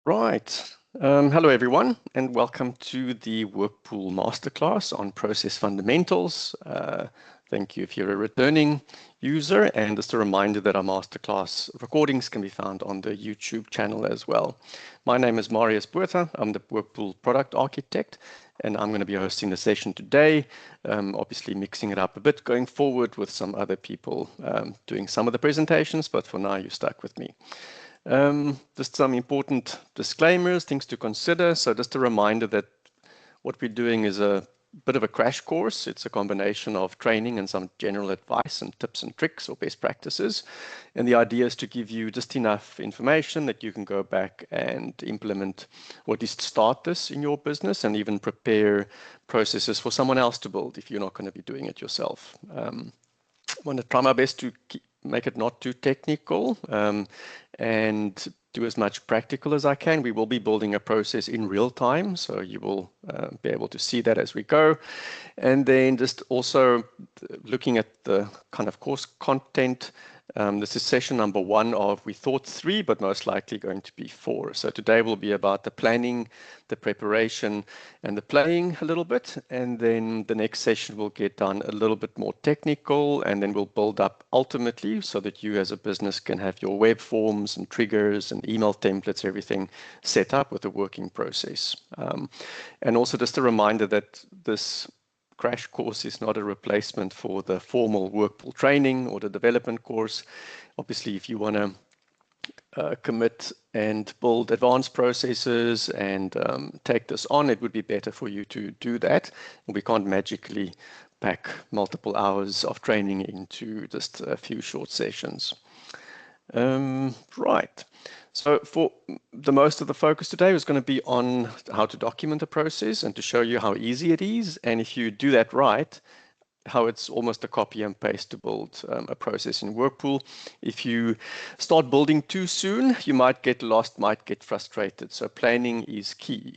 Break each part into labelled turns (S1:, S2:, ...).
S1: Right. Hello, everyone, and welcome to the WorkPool Masterclass on Process Fundamentals. Thank you if you're a returning user, and just a reminder that our masterclass recordings can be found on the YouTube channel as well. My name is Marius Buerta. I'm the WorkPool Product Architect, and I'm going to be hosting the session today, obviously mixing it up a bit going forward with some other people doing some of the presentations, but for now, you're stuck with me. Just some important disclaimers, things to consider. So just a reminder that what we're doing is a bit of a crash course. It's a combination of training and some general advice and tips and tricks or best practices. And the idea is to give you just enough information that you can go back and implement or at least start this in your business and even prepare processes for someone else to build if you're not going to be doing it yourself. I want to try my best to make it not too technical and do as much practical as I can. We will be building a process in real time, so you will be able to see that as we go. And then just also looking at the kind of course content. This is session number 1 of, we thought 3, but most likely going to be 4. So today will be about the planning, the preparation, and the playing a little bit. And then the next session will get done a little bit more technical, and then we'll build up ultimately so that you as a business can have your web forms and triggers and email templates, everything set up with a working process. And also just a reminder that this crash course is not a replacement for the formal WorkPool training or the development course. Obviously, if you want to commit and build advanced processes and take this on, it would be better for you to do that. We can't magically pack multiple hours of training into just a few short sessions. Right. So for the most of the focus today is going to be on how to document a process and to show you how easy it is. And if you do that right, how it's almost a copy and paste to build a process in WorkPool. If you start building too soon, you might get lost, might get frustrated. So planning is key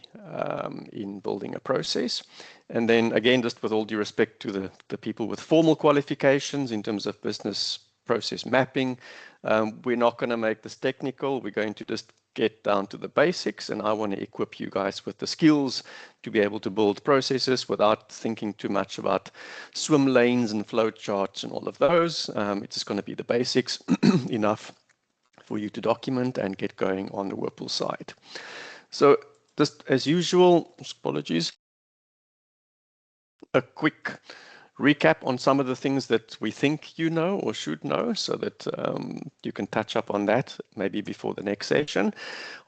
S1: in building a process. And then again, just with all due respect to the people with formal qualifications in terms of business process mapping, we're not going to make this technical. We're going to just get down to the basics, and I want to equip you guys with the skills to be able to build processes without thinking too much about swim lanes and flow charts and all of those. It's just going to be the basics enough for you to document and get going on the WorkPool side. So just as usual, apologies, a quick recap on some of the things that we think you know or should know so that you can touch up on that maybe before the next session.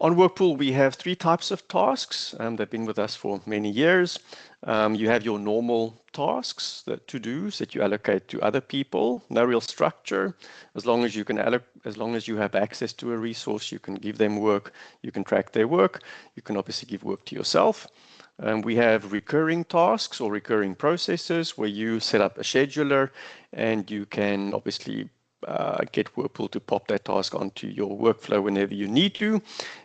S1: On WorkPool, we have 3 types of tasks. They've been with us for many years. You have your normal tasks, the to-dos that you allocate to other people. No real structure. As long as you have access to a resource, you can give them work. You can track their work. You can obviously give work to yourself. We have recurring tasks or recurring processes where you set up a scheduler and you can obviously get WorkPool to pop that task onto your workflow whenever you need to.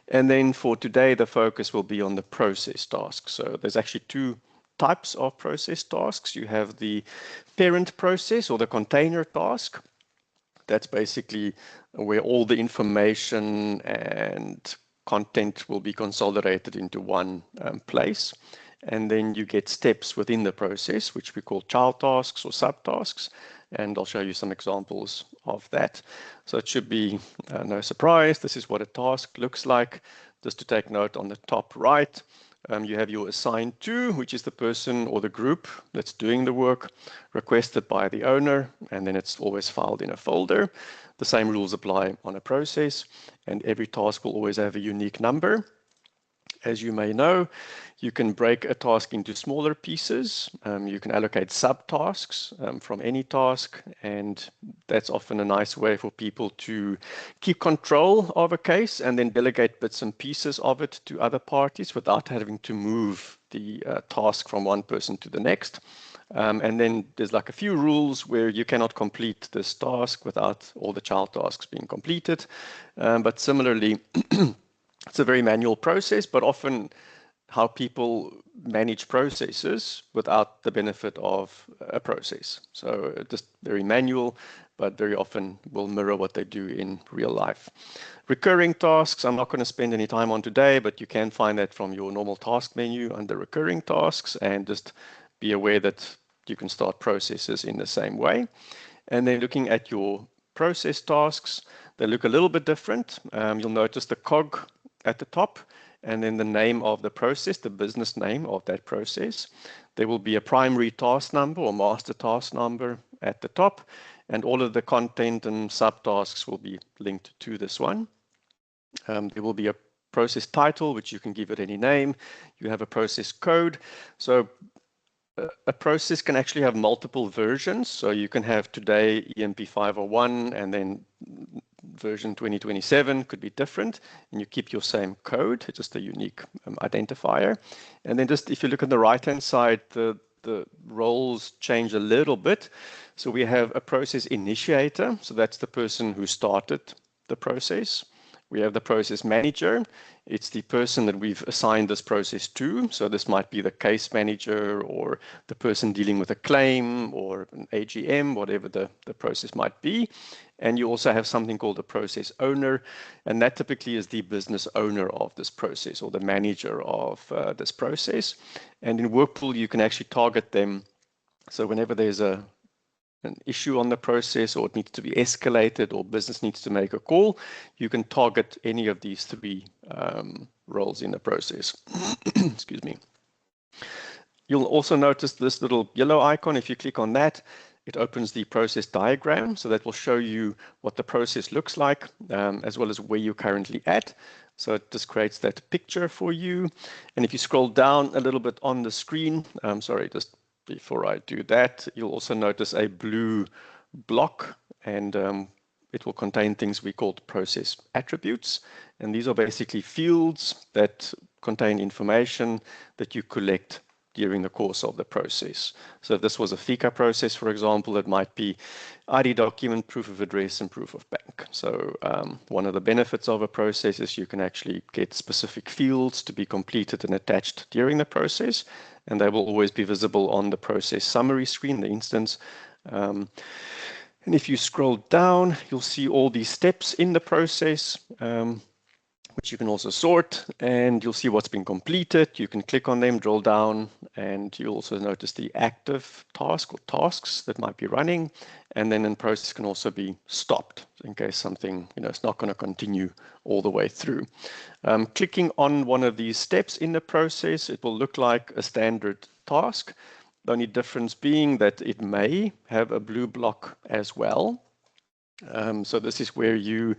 S1: And then for today, the focus will be on the process tasks. So there's actually 2 types of process tasks. You have the parent process or the container task. That's basically where all the information and content will be consolidated into one place. And then you get steps within the process, which we call child tasks or subtasks. And I'll show you some examples of that. So it should be no surprise. This is what a task looks like. Just to take note, on the top right, you have your assigned to, which is the person or the group that's doing the work, requested by the owner, and then it's always filed in a folder. The same rules apply on a process, and every task will always have a unique number. As you may know, you can break a task into smaller pieces. You can allocate subtasks from any task, and that's often a nice way for people to keep control of a case and then delegate bits and pieces of it to other parties without having to move the task from one person to the next. And then there's like a few rules where you cannot complete this task without all the child tasks being completed. But similarly, it's a very manual process, but often how people manage processes without the benefit of a process. So just very manual. but very often will mirror what they do in real life. Recurring tasks, I'm not going to spend any time on today, but you can find that from your normal task menu under recurring tasks, and just be aware that you can start processes in the same way. And then looking at your process tasks, they look a little bit different. You'll notice the cog at the top, and then the name of the process, the business name of that process. There will be a primary task number or master task number at the top, and all of the content and subtasks will be linked to this one. There will be a process title, which you can give it any name. You have a process code. So a process can actually have multiple versions. So you can have today EMP 501, and then version 2027 could be different, and you keep your same code. It's just a unique identifier. And then just if you look on the right-hand side, the roles change a little bit. So we have a process initiator. So that's the person who started the process. We have the process manager. It's the person that we've assigned this process to. So this might be the case manager or the person dealing with a claim or an AGM, whatever the process might be. And you also have something called a process owner, and that typically is the business owner of this process or the manager of this process. And in WorkPool, you can actually target them. So whenever there's an issue on the process, or it needs to be escalated, or business needs to make a call, you can target any of these three roles in the process. Excuse me. You'll also notice this little yellow icon. If you click on that, it opens the process diagram. So that will show you what the process looks like, as well as where you're currently at. So it just creates that picture for you. And if you scroll down a little bit on the screen, sorry, just before I do that, you'll also notice a blue block, and it will contain things we call process attributes. And these are basically fields that contain information that you collect during the course of the process. So if this was a FICA process, for example, it might be ID document, proof of address, and proof of bank. So one of the benefits of a process is you can actually get specific fields to be completed and attached during the process, and they will always be visible on the process summary screen, the instance. And if you scroll down, you'll see all these steps in the process, which you can also sort, and you'll see what's been completed. You can click on them, drill down, and you'll also notice the active task or tasks that might be running. And then in process can also be stopped in case something, it's not going to continue all the way through. Clicking on one of these steps in the process, it will look like a standard task. The only difference being that it may have a blue block as well. So this is where you,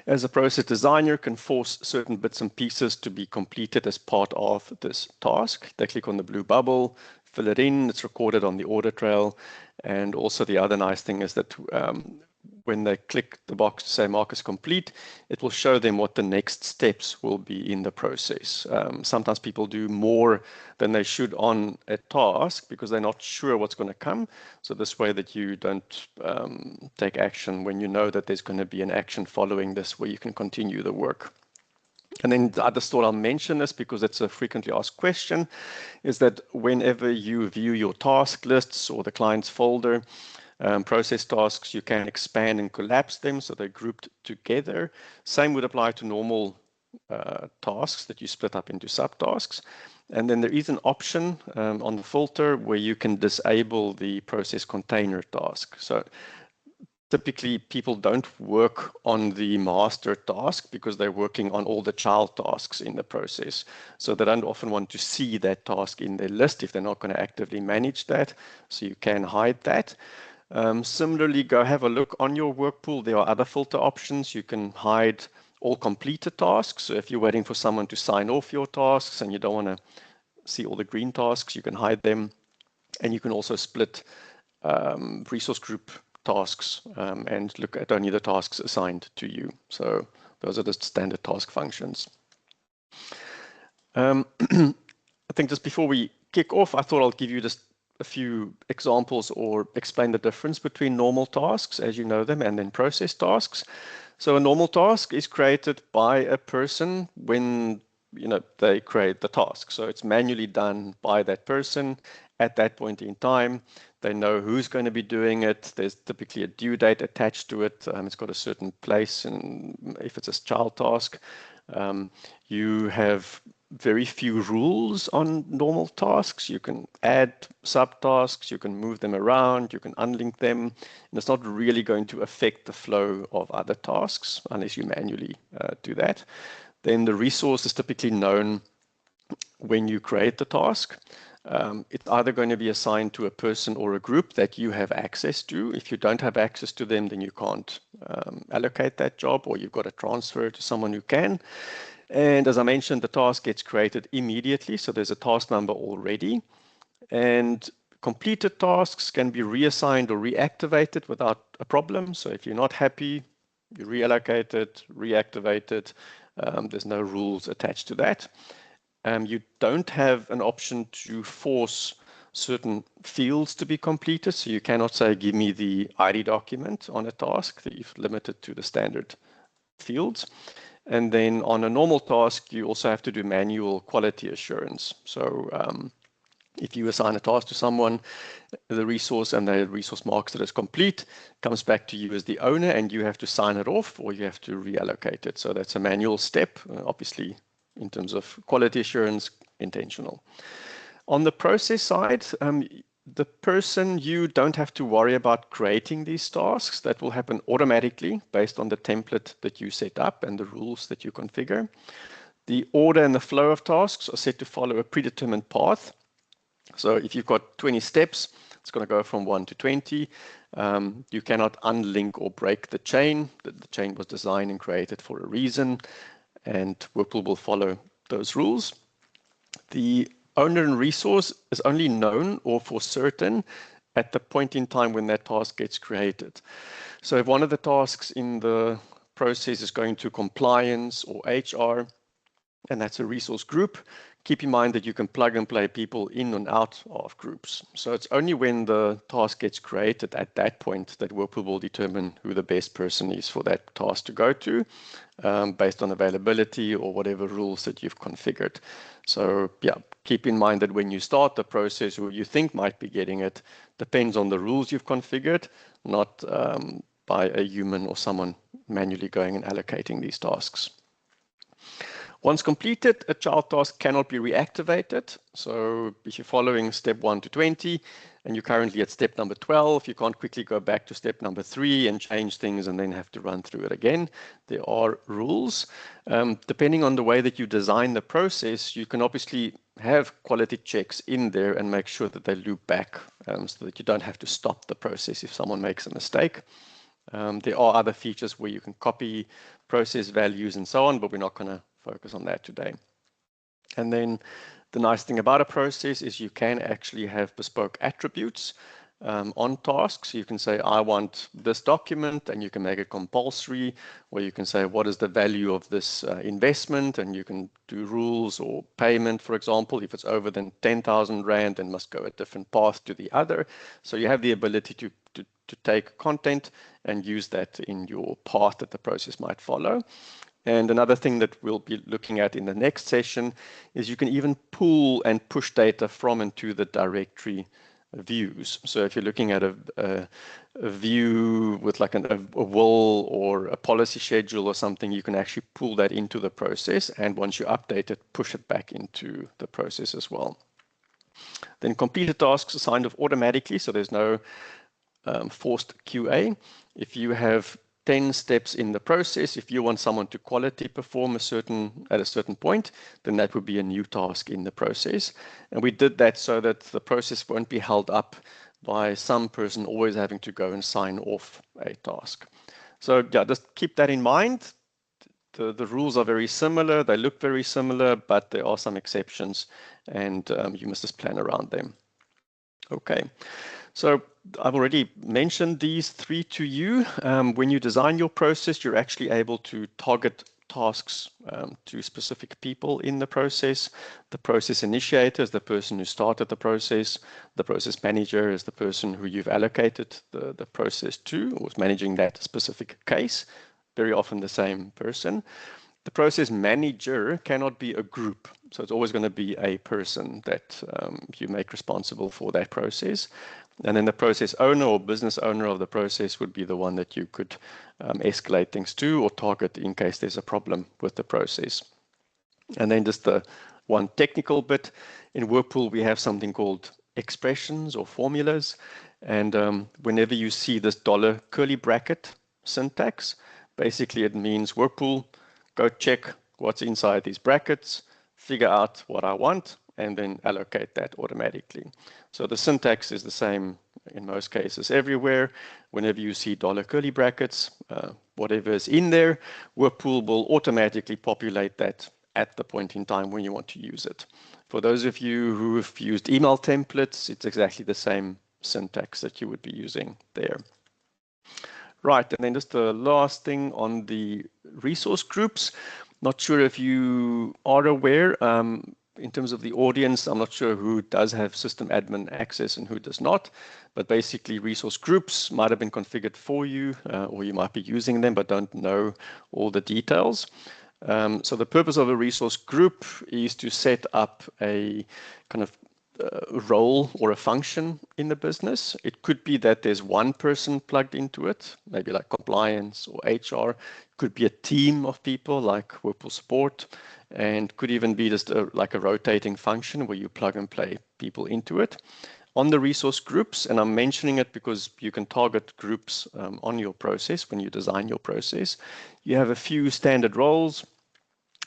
S1: as a process designer, can force certain bits and pieces to be completed as part of this task. They click on the blue bubble, fill it in, it's recorded on the audit trail. And also the other nice thing is that when they click the box to say mark as complete, it will show them what the next steps will be in the process. Sometimes people do more than they should on a task because they're not sure what's going to come. So this way that you don't take action when you know that there's going to be an action following this where you can continue the work. And then I just thought I'll mention this because it's a frequently asked question, is that whenever you view your task lists or the client's folder, process tasks, you can expand and collapse them so they're grouped together. Same would apply to normal tasks that you split up into subtasks. And then there is an option on the filter where you can disable the process container task. So typically people don't work on the master task because they're working on all the child tasks in the process. So they don't often want to see that task in their list if they're not going to actively manage that. So you can hide that. Similarly, go have a look on your WorkPool. There are other filter options. You can hide all completed tasks. So if you're waiting for someone to sign off your tasks and you don't want to see all the green tasks, you can hide them. And you can also split resource group tasks and look at only the tasks assigned to you. So those are the standard task functions. I think just before we kick off, I thought I'll give you just a few examples or explain the difference between normal tasks as you know them and then process tasks. So a normal task is created by a person when they create the task. So it's manually done by that person at that point in time. They know who's going to be doing it. There's typically a due date attached to it. It's got a certain place, and if it's a child task, you have very few rules on normal tasks. You can add subtasks, you can move them around, you can unlink them, and it's not really going to affect the flow of other tasks unless you manually do that. Then the resource is typically known when you create the task. It's either going to be assigned to a person or a group that you have access to. If you don't have access to them, then you can't allocate that job, or you've got to transfer to someone who can. And as I mentioned, the task gets created immediately, so there's a task number already. And completed tasks can be reassigned or reactivated without a problem. So if you're not happy, you reallocate it, reactivate it. There's no rules attached to that. You don't have an option to force certain fields to be completed. So you cannot say, give me the ID document on a task, that you've limited to the standard fields. And then on a normal task, you also have to do manual quality assurance. So if you assign a task to someone, the resource and the resource marks that it's complete, comes back to you as the owner, and you have to sign it off, or you have to reallocate it. So that's a manual step, obviously, in terms of quality assurance, intentional. On the process side, the person, you don't have to worry about creating these tasks. That will happen automatically based on the template that you set up and the rules that you configure. The order and the flow of tasks are set to follow a predetermined path. So if you've got 20 steps, it's going to go from 1 to 20. You cannot unlink or break the chain. The chain was designed and created for a reason, and WorkPool will follow those rules. The owner and resource is only known or for certain at the point in time when that task gets created. So if one of the tasks in the process is going to compliance or HR, and that's a resource group, keep in mind that you can plug and play people in and out of groups. So it's only when the task gets created at that point that WorkPool will determine who the best person is for that task to go to, based on availability or whatever rules that you've configured. So yeah, keep in mind that when you start the process, who you think might be getting it depends on the rules you've configured, not by a human or someone manually going and allocating these tasks. Once completed, a child task cannot be reactivated. So if you're following step 1 to 20 and you're currently at step number 12, you can't quickly go back to step number 3 and change things and then have to run through it again. There are rules. Depending on the way that you design the process, you can obviously have quality checks in there and make sure that they loop back, so that you don't have to stop the process if someone makes a mistake. There are other features where you can copy process values and so on, but we're not going to focus on that today. And then the nice thing about a process is you can actually have bespoke attributes on tasks. You can say, I want this document, and you can make it compulsory, or you can say, what is the value of this investment? And you can do rules or payment, for example. If it's over than 10,000 Rand, then must go a different path to the other. So you have the ability to take content and use that in your path that the process might follow. And another thing that we'll be looking at in the next session is you can even pull and push data from and to the directory views. So if you're looking at a view with like a will or a policy schedule or something, you can actually pull that into the process. And once you update it, push it back into the process as well. Then completed tasks are signed off automatically, so there's no forced QA. If you have 10 steps in the process, if you want someone to quality perform at a certain point, then that would be a new task in the process. And we did that so that the process won't be held up by some person always having to go and sign off a task. So yeah, just keep that in mind. The rules are very similar, they look very similar, but there are some exceptions, and you must just plan around them. Okay. So I've already mentioned these three to you. When you design your process, you're actually able to target tasks to specific people in the process. The process initiator is the person who started the process. The process manager is the person who you've allocated the process to, or is managing that specific case, very often the same person. The process manager cannot be a group, so it's always going to be a person that you make responsible for that process. And then the process owner or business owner of the process would be the one that you could escalate things to or target in case there's a problem with the process. And then just the one technical bit, in WorkPool we have something called expressions or formulas. And whenever you see this dollar curly bracket syntax, basically it means WorkPool, go check what's inside these brackets, figure out what I want, and then allocate that automatically. So the syntax is the same in most cases everywhere. Whenever you see dollar curly brackets, whatever is in there, WorkPool will automatically populate that at the point in time when you want to use it. For those of you who have used email templates, it's exactly the same syntax that you would be using there. Right, and then just the last thing on the resource groups. Not sure if you are aware, in terms of the audience, I'm not sure who does have system admin access and who does not, but basically resource groups might have been configured for you, or you might be using them but don't know all the details. So the purpose of a resource group is to set up a kind of role or a function in the business. It could be that there's one person plugged into it, maybe like compliance or HR. It could be a team of people like WorkPool support, and could even be just like a rotating function where you plug and play people into it. On the resource groups, and I'm mentioning it because you can target groups on your process when you design your process, you have a few standard roles.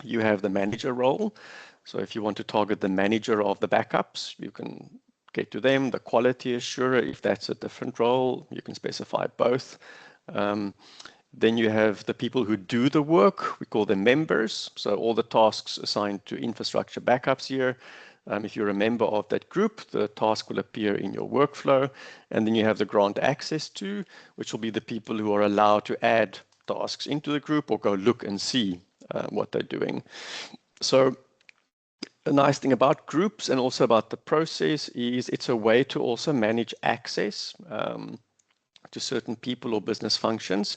S1: You have the manager role. So if you want to target the manager of the backups, you can get to them. The quality assurer, if that's a different role, you can specify both. Then you have the people who do the work. We call them members. So all the tasks assigned to infrastructure backups here. If you're a member of that group, the task will appear in your workflow. And then you have the grant access to, which will be the people who are allowed to add tasks into the group or go look and see what they're doing. So the nice thing about groups and also about the process is it's a way to also manage access to certain people or business functions,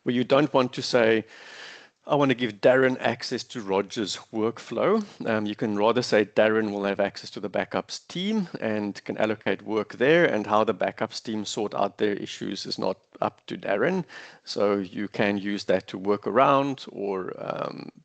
S1: where you don't want to say, I want to give Darren access to Roger's workflow. You can rather say Darren will have access to the backups team and can allocate work there, and how the backups team sort out their issues is not up to Darren. So you can use that to work around or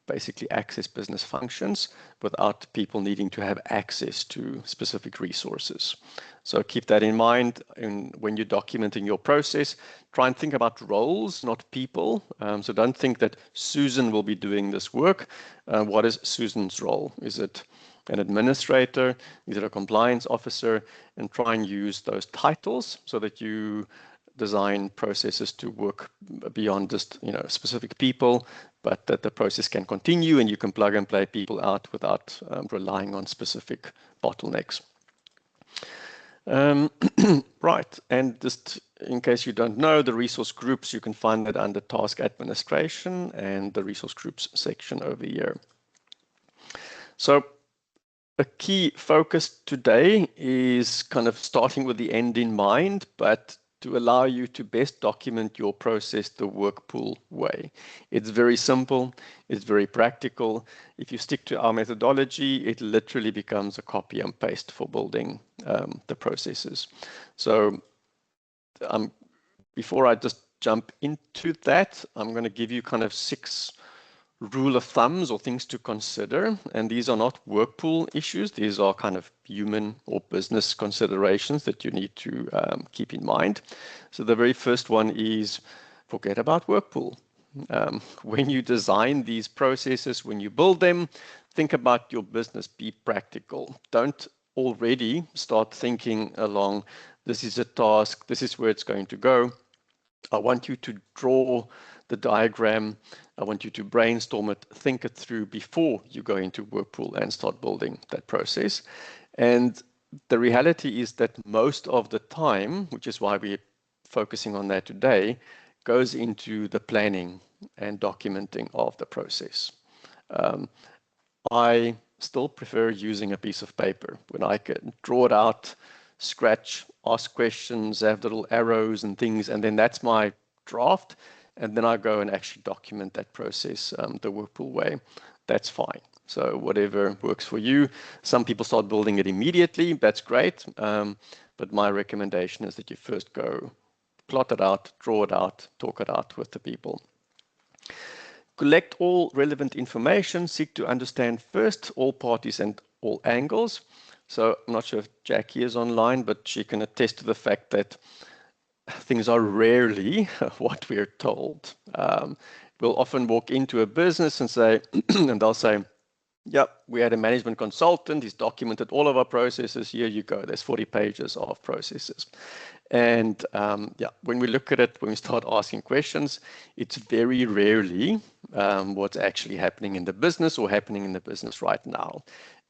S1: basically access business functions without people needing to have access to specific resources. So keep that in mind when you're documenting your process. Try and think about roles, not people. So don't think that Susan will be doing this work. What is Susan's role? Is it an administrator? Is it a compliance officer? And try and use those titles so that you design processes to work beyond just specific people, but that the process can continue and you can plug and play people out without relying on specific bottlenecks. Right, and just in case you don't know, the resource groups, you can find that under task administration and the resource groups section over here. So a key focus today is kind of starting with the end in mind, but to allow you to best document your process the WorkPool way. It's very simple, it's very practical. If you stick to our methodology, it literally becomes a copy and paste for building the processes. So before I just jump into that, I'm going to give you kind of 6 rule of thumbs or things to consider. And these are not WorkPool issues. These are kind of human or business considerations that you need to keep in mind. So the very first one is forget about WorkPool. When you design these processes, when you build them, think about your business, be practical. Don't already start thinking along, this is a task, this is where it's going to go. I want you to draw the diagram. I want you to brainstorm it, think it through before you go into WorkPool and start building that process. And the reality is that most of the time, which is why we're focusing on that today, goes into the planning and documenting of the process. I still prefer using a piece of paper when I can draw it out, scratch, ask questions, have little arrows and things, and then that's my draft. And then I go and actually document that process the WorkPool way. That's fine. So whatever works for you. Some people start building it immediately. That's great. But my recommendation is that you first go plot it out, draw it out, talk it out with the people. Collect all relevant information. Seek to understand first all parties and all angles. So I'm not sure if Jackie is online, but she can attest to the fact that things are rarely what we're told. We'll often walk into a business and say, and they'll say, yep, we had a management consultant. He's documented all of our processes. Here you go. There's 40 pages of processes. And yeah, when we look at it, when we start asking questions, it's very rarely what's actually happening in the business or happening in the business right now.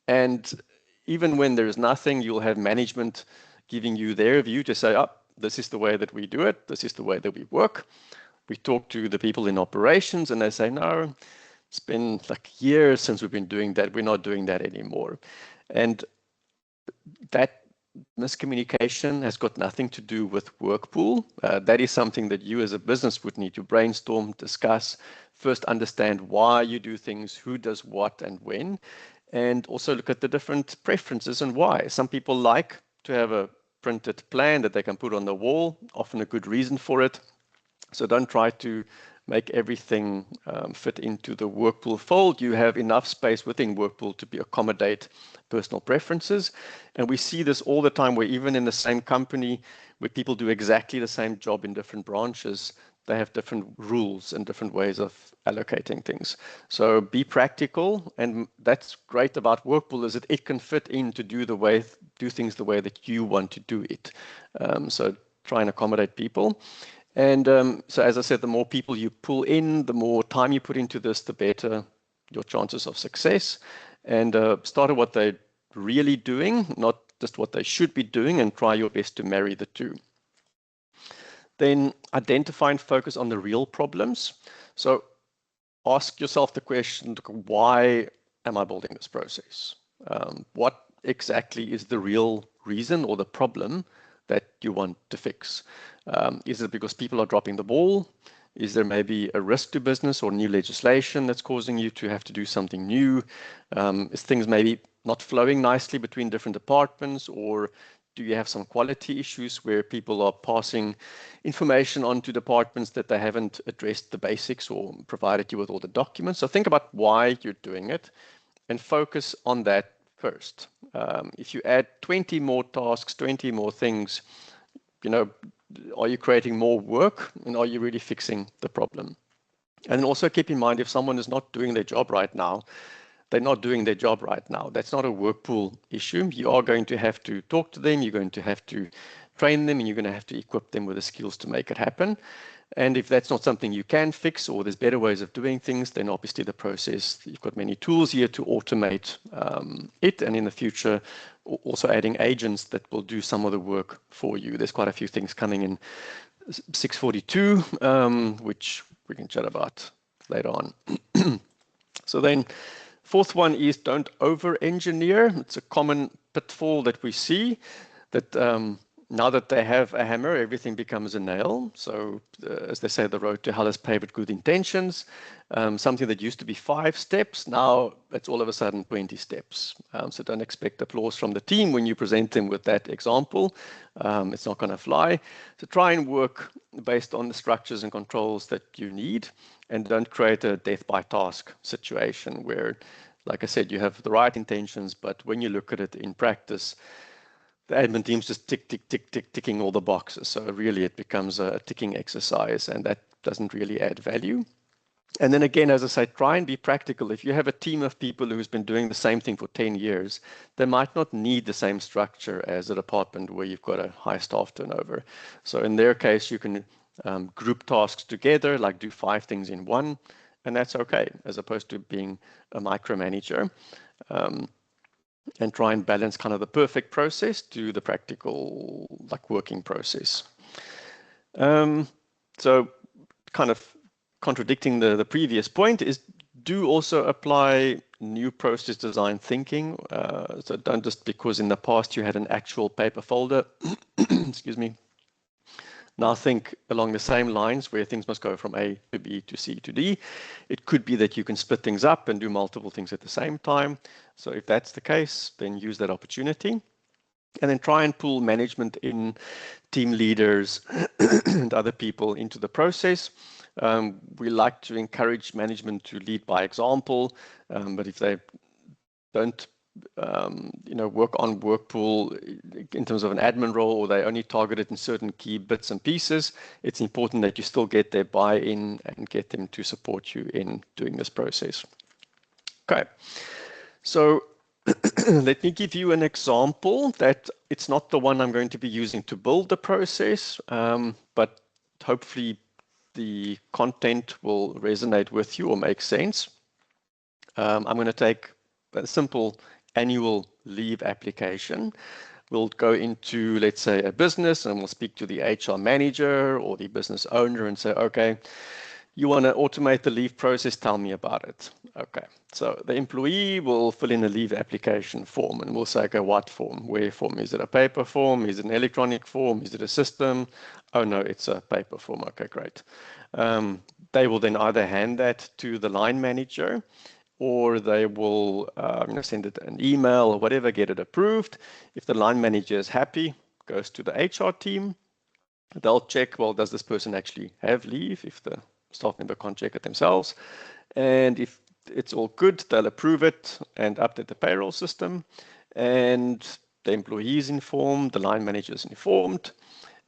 S1: And even when there's nothing, you'll have management giving you their view to say, oh, this is the way that we do it. This is the way that we work. We talk to the people in operations and they say, no, it's been like years since we've been doing that. We're not doing that anymore. And that miscommunication has got nothing to do with WorkPool. That is something that you as a business would need to brainstorm, discuss, first understand why you do things, who does what and when, and also look at the different preferences and why. Some people like to have a printed plan that they can put on the wall, often a good reason for it. So don't try to make everything fit into the WorkPool fold. You have enough space within WorkPool to accommodate personal preferences. And we see this all the time where even in the same company, where people do exactly the same job in different branches, they have different rules and different ways of allocating things. So be practical. And that's great about WorkPool is that it can fit in to do things the way that you want to do it. So try and accommodate people. And so, as I said, the more people you pull in, the more time you put into this, the better your chances of success. And start at what they're really doing, not just what they should be doing, and try your best to marry the two. Then identify and focus on the real problems. So ask yourself the question, why am I building this process? What exactly is the real reason or the problem that you want to fix? Is it because people are dropping the ball? Is there maybe a risk to business or new legislation that's causing you to have to do something new? Is things maybe not flowing nicely between different departments, or do you have some quality issues where people are passing information on to departments that they haven't addressed the basics or provided you with all the documents? So think about why you're doing it and focus on that first. If you add 20 more tasks, 20 more things, are you creating more work, and are you really fixing the problem? And also keep in mind, if someone is not doing their job right now, they're not doing their job right now. That's not a WorkPool issue. You are going to have to talk to them. You're going to have to train them, and you're going to have to equip them with the skills to make it happen. And if that's not something you can fix, or there's better ways of doing things, then obviously the process, you've got many tools here to automate it. And in the future, also adding agents that will do some of the work for you. There's quite a few things coming in 642, which we can chat about later on. So then, fourth one is don't over-engineer. It's a common pitfall that we see, that now that they have a hammer, everything becomes a nail. So as they say, the road to hell is paved with good intentions. Something that used to be 5 steps, now it's all of a sudden 20 steps. So don't expect applause from the team when you present them with that example. It's not going to fly. So try and work based on the structures and controls that you need, and don't create a death by task situation where, like I said, you have the right intentions, but when you look at it in practice, the admin team's just ticking all the boxes. So really it becomes a ticking exercise, and that doesn't really add value. And then again, as I say, try and be practical. If you have a team of people who's been doing the same thing for 10 years, they might not need the same structure as a department where you've got a high staff turnover. So in their case, you can group tasks together, like do 5 things in one, and that's okay, as opposed to being a micromanager. And try and balance kind of the perfect process to the practical, like, working process. So kind of contradicting the previous point is, do also apply new process design thinking. So don't just because in the past you had an actual paper folder, excuse me, Now think along the same lines where things must go from A to B to C to D. It could be that you can split things up and do multiple things at the same time. So if that's the case, then use that opportunity. And then try and pull management in, team leaders and other people into the process. We like to encourage management to lead by example, but if they don't work on WorkPool in terms of an admin role, or they only target it in certain key bits and pieces, it's important that you still get their buy-in and get them to support you in doing this process. Okay, so let me give you an example that it's not the one I'm going to be using to build the process, but hopefully the content will resonate with you or make sense. I'm going to take a simple annual leave application. We'll go into, let's say, a business, and we'll speak to the HR manager or the business owner and say, okay, you want to automate the leave process, tell me about it. Okay, so the employee will fill in a leave application form, and we'll say, okay, what form, where form? Is it a paper form? Is it an electronic form? Is it a system? Oh no, it's a paper form. Okay, great. They will then either hand that to the line manager, or they will send it an email or whatever, get it approved. If the line manager is happy, goes to the HR team. They'll check, well, does this person actually have leave, if the staff member can't check it themselves. And if it's all good, they'll approve it and update the payroll system. And the employee is informed, the line manager is informed,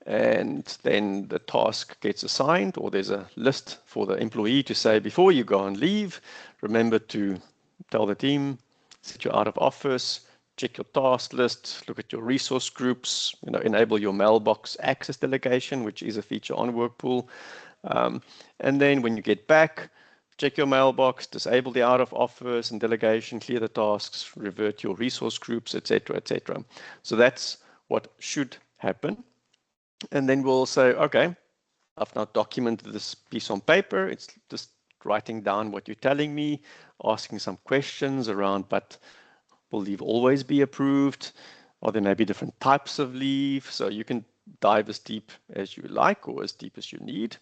S1: and then the task gets assigned, or there's a list for the employee to say, before you go on leave, remember to tell the team, set your out of office, check your task list, look at your resource groups, enable your mailbox access delegation, which is a feature on WorkPool. And then when you get back, check your mailbox, disable the out of office and delegation, clear the tasks, revert your resource groups, etc., etc. So that's what should happen. And then we'll say, okay, I've now documented this piece on paper. It's just writing down what you're telling me, asking some questions around, but will leave always be approved? Or there may be different types of leave. So you can dive as deep as you like or as deep as you need.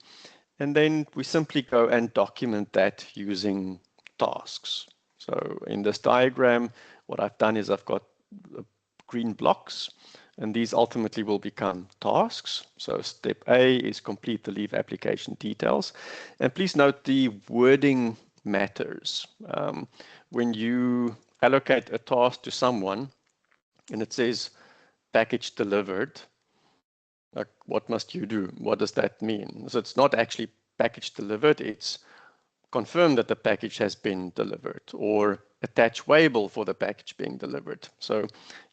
S1: And then we simply go and document that using tasks. So in this diagram, what I've done is I've got green blocks, and these ultimately will become tasks. So step A is complete the leave application details. And please note the wording matters. When you allocate a task to someone and it says package delivered, like, what must you do? What does that mean? So it's not actually package delivered, it's confirm that the package has been delivered, or attach weighable for the package being delivered. So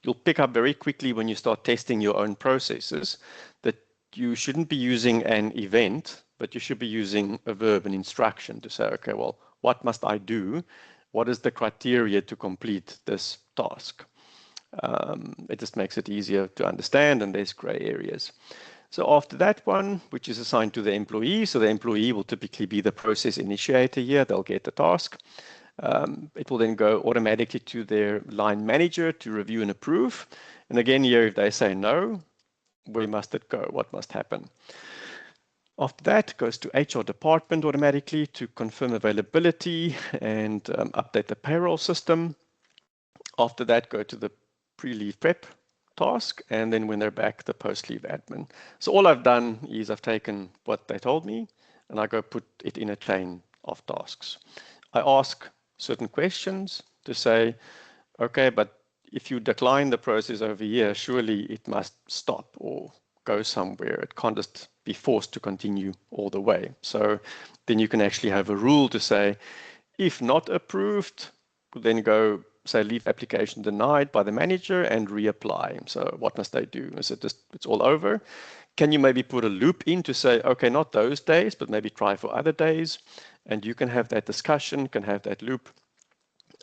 S1: you'll pick up very quickly when you start testing your own processes that you shouldn't be using an event, but you should be using a verb, an instruction, to say, okay, well, what must I do? What is the criteria to complete this task? It just makes it easier to understand, and there's gray areas. So after that one, which is assigned to the employee, so the employee will typically be the process initiator here, they'll get the task. It will then go automatically to their line manager to review and approve. And again here, if they say no, where must it go? What must happen? After that, it goes to HR department automatically to confirm availability and update the payroll system. After that, go to the pre-leave prep task, and then when they're back, the post-leave admin. So all I've done is I've taken what they told me and I go put it in a chain of tasks. I ask certain questions to say, okay, but if you decline the process over here, surely it must stop or go somewhere. It can't just be forced to continue all the way. So then you can actually have a rule to say, if not approved, then go say leave application denied by the manager and reapply. So what must they do? Is it just it's all over? Can you maybe put a loop in to say, okay, not those days, but maybe try for other days? And you can have that discussion, can have that loop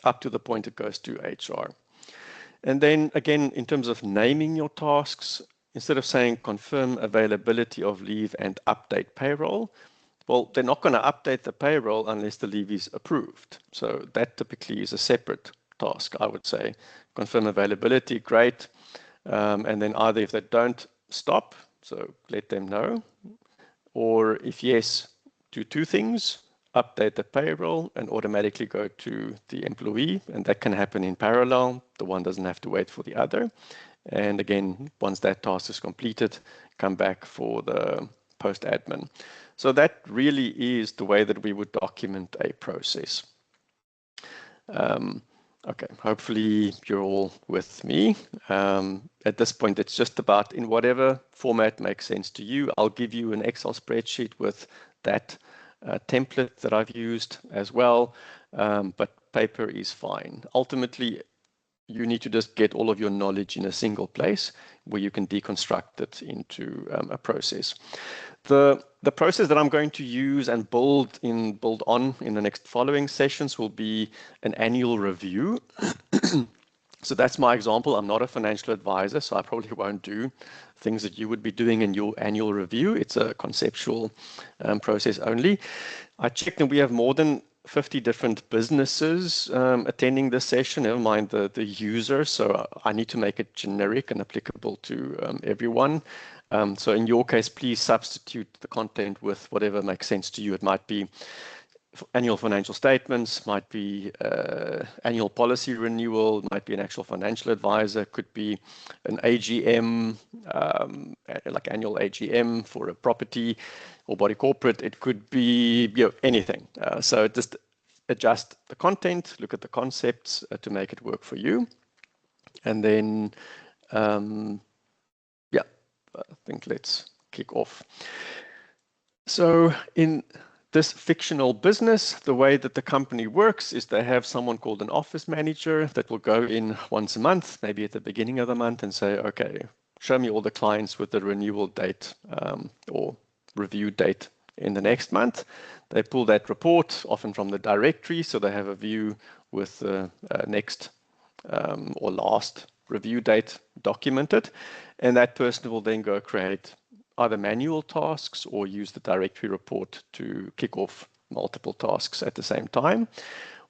S1: up to the point it goes to HR. And then again, in terms of naming your tasks, instead of saying confirm availability of leave and update payroll, well, they're not going to update the payroll unless the leave is approved. So that typically is a separate task, I would say. Confirm availability, great. And then either if they don't stop, so let them know. Or if yes, do two things: update the payroll and automatically go to the employee, and that can happen in parallel. The one doesn't have to wait for the other. And again, once that task is completed, come back for the post admin. So that really is the way that we would document a process. Okay, hopefully you're all with me. At this point, it's just about in whatever format makes sense to you. I'll give you an Excel spreadsheet with that template that I've used as well, but paper is fine. Ultimately, you need to just get all of your knowledge in a single place where you can deconstruct it into a process. The process that I'm going to use and build on in the next following sessions will be an annual review. So that's my example. I'm not a financial advisor, so I probably won't do things that you would be doing in your annual review. It's a conceptual process only. I checked and we have more than 50 different businesses attending this session, never mind the user. So I need to make it generic and applicable to everyone. So in your case, please substitute the content with whatever makes sense to you. It might be annual financial statements, might be annual policy renewal, might be an actual financial advisor, could be an AGM, like annual AGM for a property or body corporate. It could be anything. So just adjust the content, look at the concepts to make it work for you. And then, yeah, I think let's kick off. So in this fictional business, the way that the company works is they have someone called an office manager that will go in once a month, maybe at the beginning of the month, and say, okay, show me all the clients with the renewal date or review date in the next month. They pull that report, often from the directory, so they have a view with the next or last review date documented. And that person will then go create either manual tasks or use the directory report to kick off multiple tasks at the same time.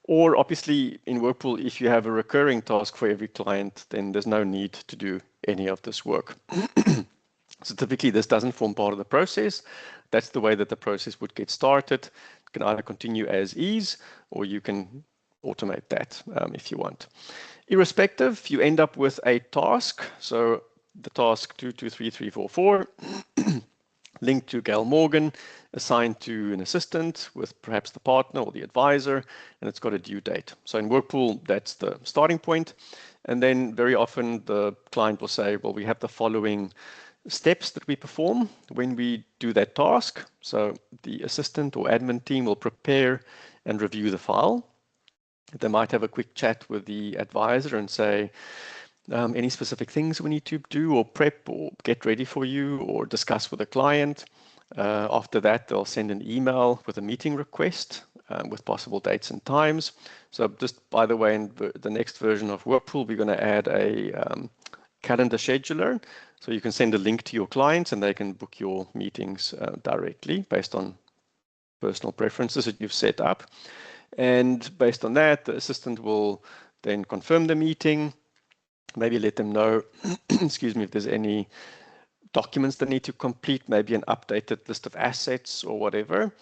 S1: Or obviously in WorkPool, if you have a recurring task for every client, then there's no need to do any of this work. So typically this doesn't form part of the process. That's the way that the process would get started. You can either continue as is, or you can automate that if you want. Irrespective, you end up with a task. So the task 223344 linked to Gail Morgan, assigned to an assistant with perhaps the partner or the advisor, and it's got a due date. So in WorkPool, that's the starting point. And then very often the client will say, well, we have the following steps that we perform when we do that task. So the assistant or admin team will prepare and review the file. They might have a quick chat with the advisor and say, any specific things we need to do or prep or get ready for you or discuss with the client. After that, they'll send an email with a meeting request with possible dates and times. So just by the way, in the next version of WorkPool, we're going to add a calendar scheduler. So you can send a link to your clients and they can book your meetings directly based on personal preferences that you've set up. And based on that, the assistant will then confirm the meeting, maybe let them know, excuse me, if there's any documents they need to complete, maybe an updated list of assets or whatever.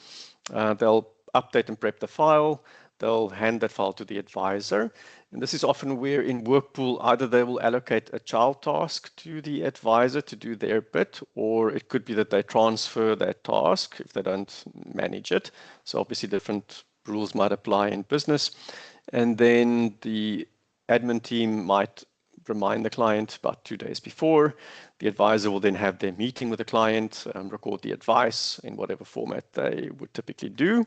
S1: They'll update and prep the file. They'll hand that file to the advisor. And this is often where in WorkPool, either they will allocate a child task to the advisor to do their bit, or it could be that they transfer that task if they don't manage it. So obviously different rules might apply in business. And then the admin team might remind the client about 2 days before. The advisor will then have their meeting with the client, record the advice in whatever format they would typically do.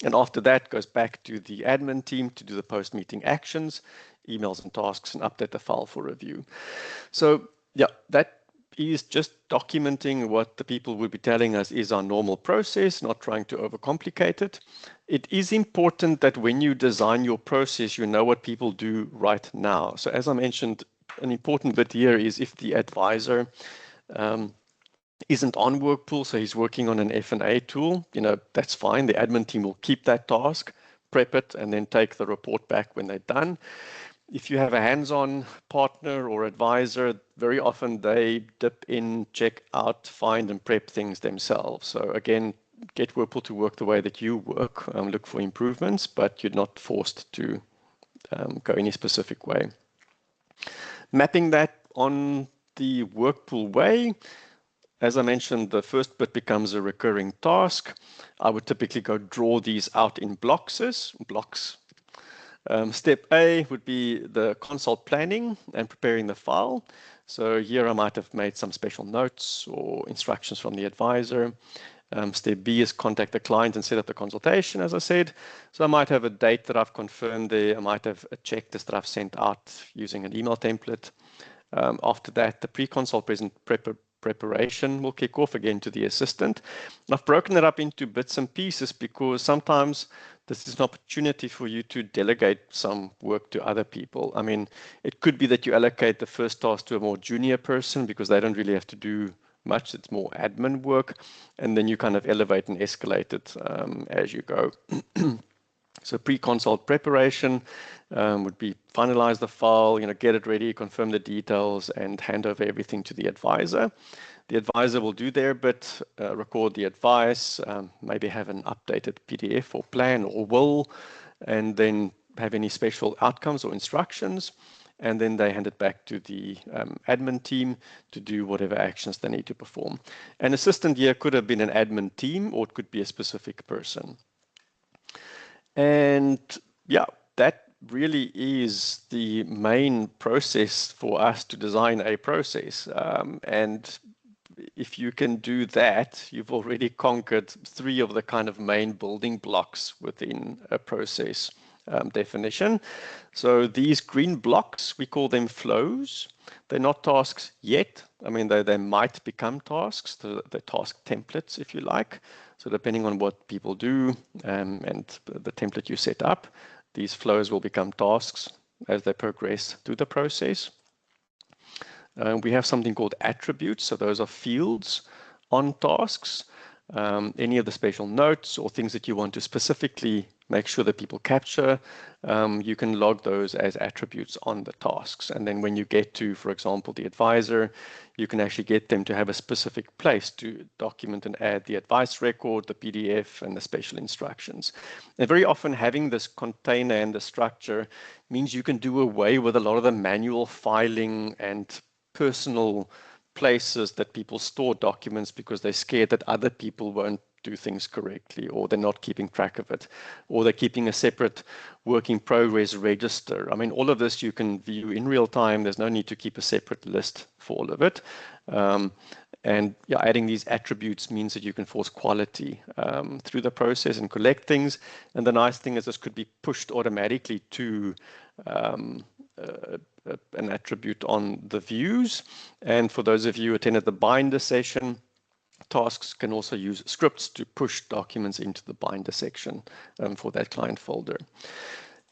S1: And after that goes back to the admin team to do the post-meeting actions, emails and tasks, and update the file for review. So yeah, that is just documenting what the people will be telling us is our normal process, not trying to overcomplicate it. It is important that when you design your process, you know what people do right now. So as I mentioned, an important bit here is if the advisor isn't on WorkPool, so he's working on an F&A tool, that's fine. The admin team will keep that task, prep it, and then take the report back when they're done. If you have a hands-on partner or advisor, very often they dip in, check out, find and prep things themselves. So again, get WorkPool to work the way that you work, look for improvements, but you're not forced to go any specific way. Mapping that on the WorkPool way, as I mentioned, the first bit becomes a recurring task. I would typically go draw these out in blocks. Step A would be the consult planning and preparing the file. So here I might have made some special notes or instructions from the advisor. Step B is contact the client and set up the consultation, as I said. So I might have a date that I've confirmed there. I might have a checklist that I've sent out using an email template. After that, the pre-consult preparation will kick off again to the assistant. I've broken it up into bits and pieces because sometimes this is an opportunity for you to delegate some work to other people. I mean, it could be that you allocate the first task to a more junior person because they don't really have to do much. It's more admin work. And then you kind of elevate and escalate it as you go. So pre-consult preparation would be finalize the file, get it ready, confirm the details, and hand over everything to the advisor. The advisor will do their bit, record the advice, maybe have an updated PDF or plan or will, and then have any special outcomes or instructions. And then they hand it back to the admin team to do whatever actions they need to perform. An assistant here could have been an admin team, or it could be a specific person. And yeah, that really is the main process for us to design a process. And if you can do that, you've already conquered 3 of the kind of main building blocks within a process definition. So these green blocks, we call them flows. They're not tasks yet. I mean, they might become tasks. They're task templates, if you like. So depending on what people do and the template you set up, these flows will become tasks as they progress through the process. We have something called attributes. So those are fields on tasks. Any of the special notes or things that you want to specifically make sure that people capture, you can log those as attributes on the tasks. And then when you get to, for example, the advisor, you can actually get them to have a specific place to document and add the advice record, the PDF, and the special instructions. And very often having this container and the structure means you can do away with a lot of the manual filing and personal places that people store documents because they're scared that other people won't do things correctly, or they're not keeping track of it, or they're keeping a separate work in progress register. I mean, all of this you can view in real time. There's no need to keep a separate list for all of it. And yeah, adding these attributes means that you can force quality through the process and collect things. And the nice thing is this could be pushed automatically to an attribute on the views. And for those of you who attended the binder session, tasks can also use scripts to push documents into the binder section for that client folder.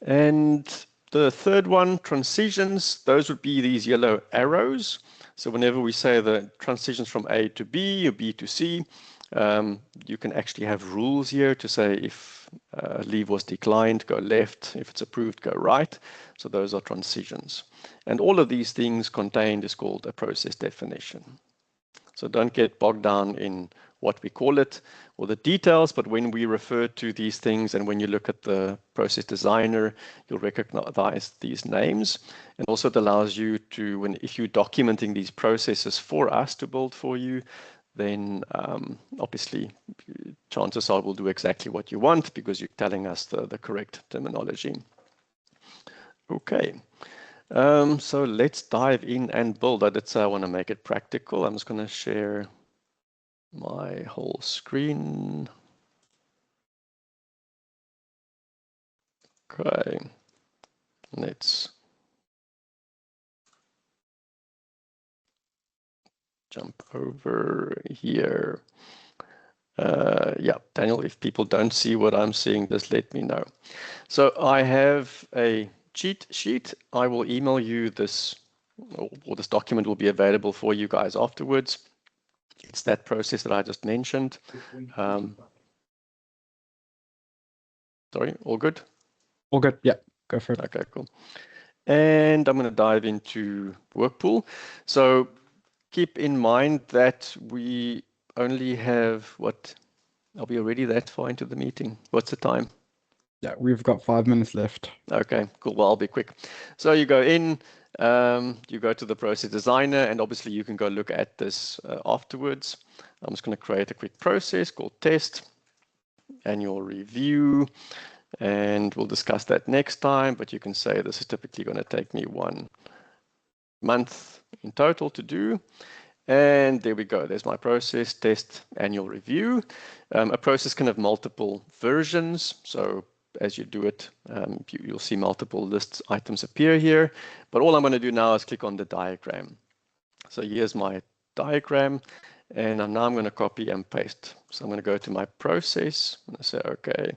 S1: And the third one, transitions, those would be these yellow arrows. So whenever we say the transitions from A to B or B to C, you can actually have rules here to say if leave was declined, go left. If it's approved, go right. So those are transitions. And all of these things contained is called a process definition. So don't get bogged down in what we call it or the details, but when we refer to these things and when you look at the process designer, you'll recognize these names. And also it allows you to, if you're documenting these processes for us to build for you, then obviously chances are we'll do exactly what you want because you're telling us the correct terminology. Okay. So let's dive in and build. I did say I want to make it practical. I'm just going to share my whole screen. Okay. Let's jump over here. Yeah, Daniel, if people don't see what I'm seeing, just let me know. So I have a cheat sheet. I will email you this, or this document will be available for you guys afterwards. It's that process that I just mentioned. Sorry, all good?
S2: All good, yeah, go for it.
S1: Okay, cool. And I'm going to dive into WorkPool. So keep in mind that we only have what? Are we already that far into the meeting? What's the time?
S2: Yeah, we've got 5 minutes left.
S1: Okay, cool. Well, I'll be quick. So you go in, you go to the process designer, and obviously you can go look at this afterwards. I'm just going to create a quick process called test, annual review, and we'll discuss that next time. But you can say this is typically going to take me 1 month in total to do. And there we go. There's my process, test, annual review. A process can have multiple versions. So as you do it, you'll see multiple lists items appear here. But all I'm going to do now is click on the diagram. So here's my diagram. And now I'm going to copy and paste. So I'm going to go to my process. I'm going to say, OK,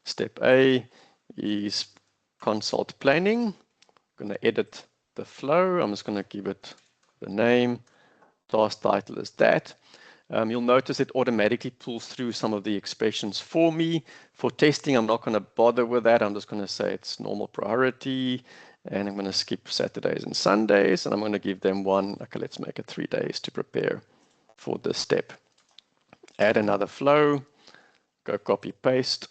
S1: step A is consult planning. I'm going to edit the flow. I'm just going to give it the name. Task title is that. You'll notice it automatically pulls through some of the expressions for me. For testing, I'm not going to bother with that. I'm just going to say it's normal priority, and I'm going to skip Saturdays and Sundays, and I'm going to give them one. Okay, let's make it 3 days to prepare for this step. Add another flow, go copy paste.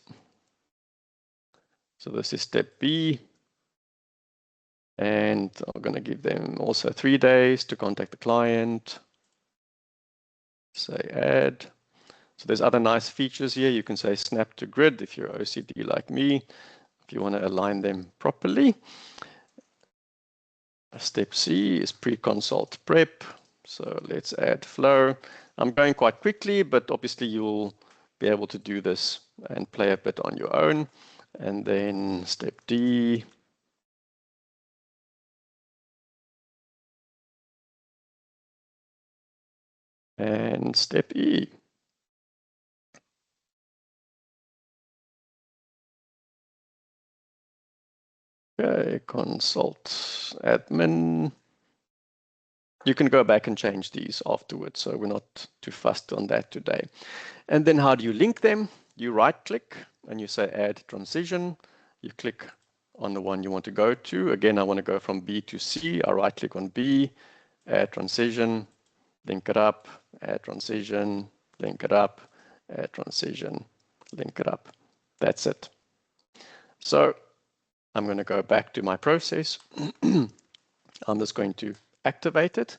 S1: So this is step B. And I'm going to give them also 3 days to contact the client. Say add. So there's other nice features here. You can say snap to grid if you're OCD like me, if you want to align them properly. Step C is pre-consult prep. So let's add flow. I'm going quite quickly, but obviously you'll be able to do this and play a bit on your own. And then step D. And step E. Okay, consult admin. You can go back and change these afterwards, so we're not too fussed on that today. And then how do you link them? You right-click and you say add transition. You click on the one you want to go to. Again, I want to go from B to C. I right-click on B, add transition, link it up, add transition, link it up, add transition, link it up. That's it. So I'm going to go back to my process. I'm just going to activate it.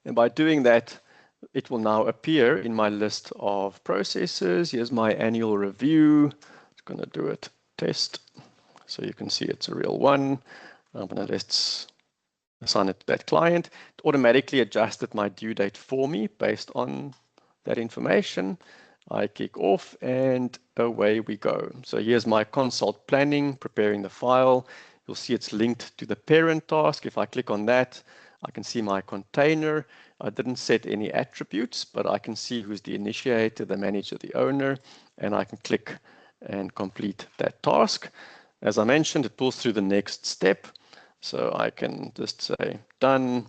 S1: And by doing that, it will now appear in my list of processes. Here's my annual review. I'm going to do it test. So you can see it's a real one. I'm going to let's assign it to that client. It automatically adjusted my due date for me based on that information. I kick off and away we go. So here's my consult planning, preparing the file. You'll see it's linked to the parent task. If I click on that, I can see my container. I didn't set any attributes, but I can see who's the initiator, the manager, the owner, and I can click and complete that task. As I mentioned, it pulls through the next step. So I can just say done,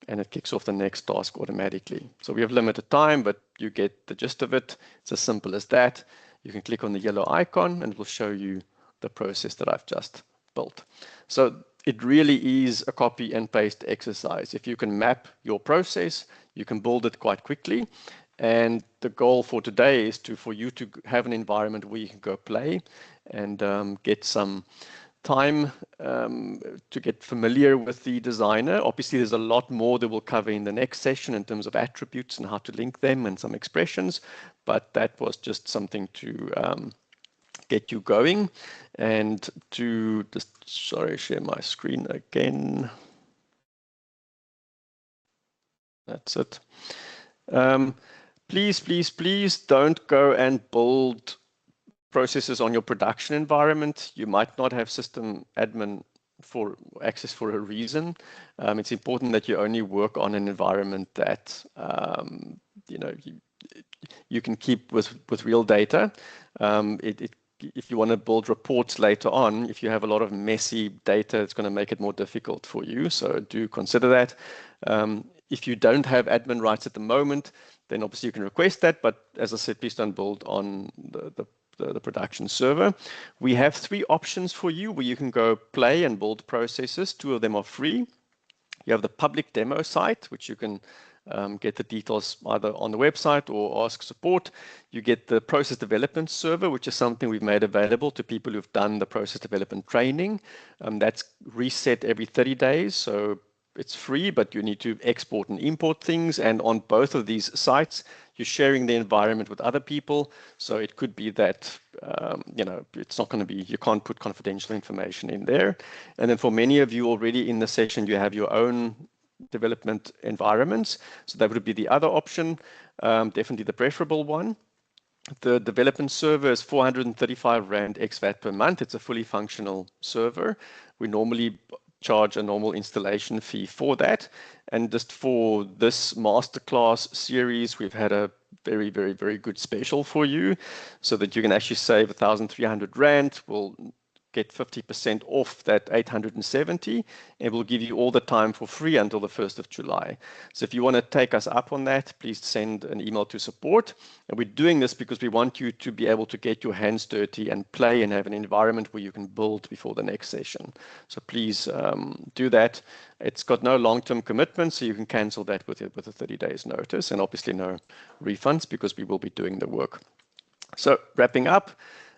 S1: and it kicks off the next task automatically. So we have limited time, but you get the gist of it. It's as simple as that. You can click on the yellow icon and it will show you the process that I've just built. So it really is a copy and paste exercise. If you can map your process, you can build it quite quickly. And the goal for today is for you to have an environment where you can go play and get some time to get familiar with the designer. Obviously, there's a lot more that we'll cover in the next session in terms of attributes and how to link them and some expressions, but that was just something to get you going. And to just, sorry, share my screen again. That's it. Please don't go and build processes on your production environment. You might not have system admin for access for a reason. It's important that you only work on an environment that you can keep with real data. If you want to build reports later on, if you have a lot of messy data, it's going to make it more difficult for you. So do consider that. If you don't have admin rights at the moment, then obviously you can request that. But as I said, please don't build on the the production server. We have 3 options for you where you can go play and build processes. 2 of them are free. You have the public demo site, which you can get the details either on the website or ask support. You get the process development server, which is something we've made available to people who've done the process development training. That's reset every 30 days. So it's free, but you need to export and import things. And on both of these sites, you're sharing the environment with other people. So it could be that, it's not going to be, you can't put confidential information in there. And then for many of you already in the session, you have your own development environments. So that would be the other option, definitely the preferable one. The development server is 435 Rand ex-VAT per month. It's a fully functional server. We normally charge a normal installation fee for that. And just for this masterclass series, we've had a very, very, very good special for you so that you can actually save 1,300 Rand. We'll get 50% off that 870, and we'll give you all the time for free until the 1st of July. So if you want to take us up on that, please send an email to support. And we're doing this because we want you to be able to get your hands dirty and play and have an environment where you can build before the next session. So please do that. It's got no long-term commitment, so you can cancel that with a 30 days notice, and obviously no refunds because we will be doing the work. So wrapping up,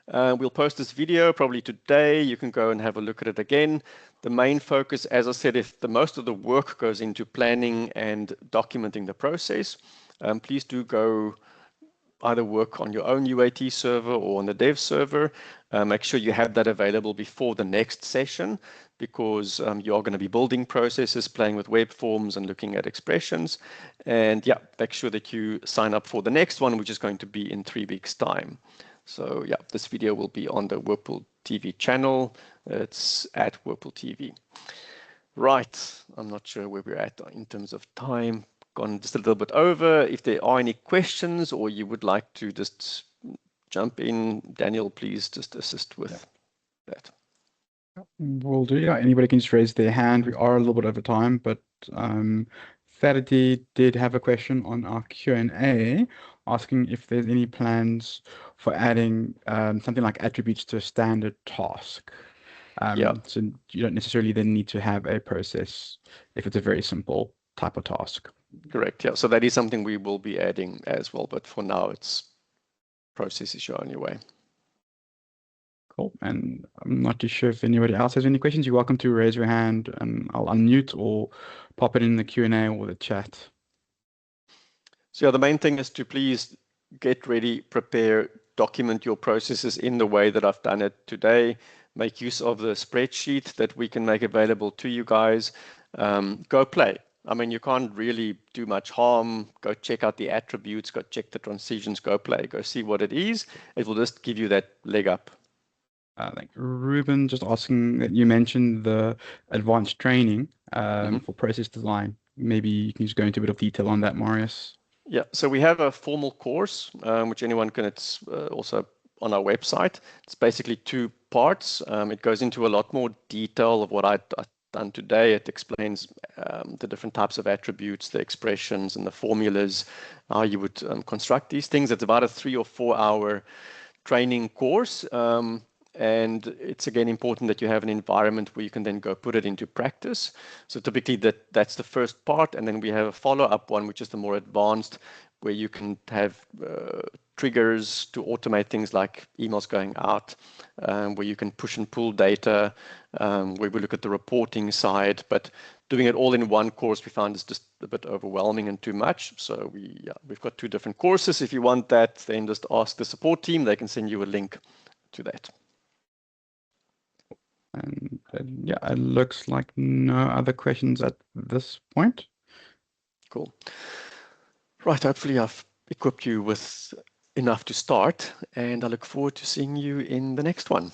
S1: we'll post this video probably today. You can go and have a look at it again. The main focus, as I said, if the most of the work goes into planning and documenting the process, please do go either work on your own UAT server or on the dev server. Make sure you have that available before the next session because you are going to be building processes, playing with web forms and looking at expressions. And yeah, make sure that you sign up for the next one, which is going to be in 3 weeks' time. So yeah, this video will be on the WorkPool TV channel. It's at WorkPool TV. Right, I'm not sure where we're at in terms of time. Gone just a little bit over. If there are any questions or you would like to just jump in, Daniel, please just assist with that.
S2: Will do. Yeah, anybody can just raise their hand. We are a little bit over time, but Saturday did have a question on our Q&A asking if there's any plans for adding something like attributes to a standard task. So you don't necessarily then need to have a process if it's a very simple type of task.
S1: Correct. Yeah. So that is something we will be adding as well, but for now it's process is your only way.
S2: Cool. And I'm not too sure if anybody else has any questions. You're welcome to raise your hand and I'll unmute or pop it in the Q&A or the chat.
S1: So yeah, the main thing is to please get ready, prepare, document your processes in the way that I've done it today. Make use of the spreadsheet that we can make available to you guys. Go play. I mean, you can't really do much harm. Go check out the attributes, go check the transitions, go play, go see what it is. It will just give you that leg up.
S2: Like Ruben just asking that you mentioned the advanced training for process design. Maybe you can just go into a bit of detail on that, Marius.
S1: Yeah, so we have a formal course, which anyone can, it's also on our website. It's basically 2 parts. It goes into a lot more detail of what I've done today. It explains the different types of attributes, the expressions and the formulas, how you would construct these things. It's about a 3 or 4 hour training course. And it's again important that you have an environment where you can then go put it into practice. So typically that's the first part, and then we have a follow-up one, which is the more advanced, where you can have triggers to automate things like emails going out, where you can push and pull data, where we look at the reporting side. But doing it all in one course we found is just a bit overwhelming and too much. So we've got 2 different courses. If you want that, then just ask the support team. They can send you a link to that.
S2: And yeah, it looks like no other questions at this point.
S1: Cool. Right, hopefully I've equipped you with enough to start, and I look forward to seeing you in the next one.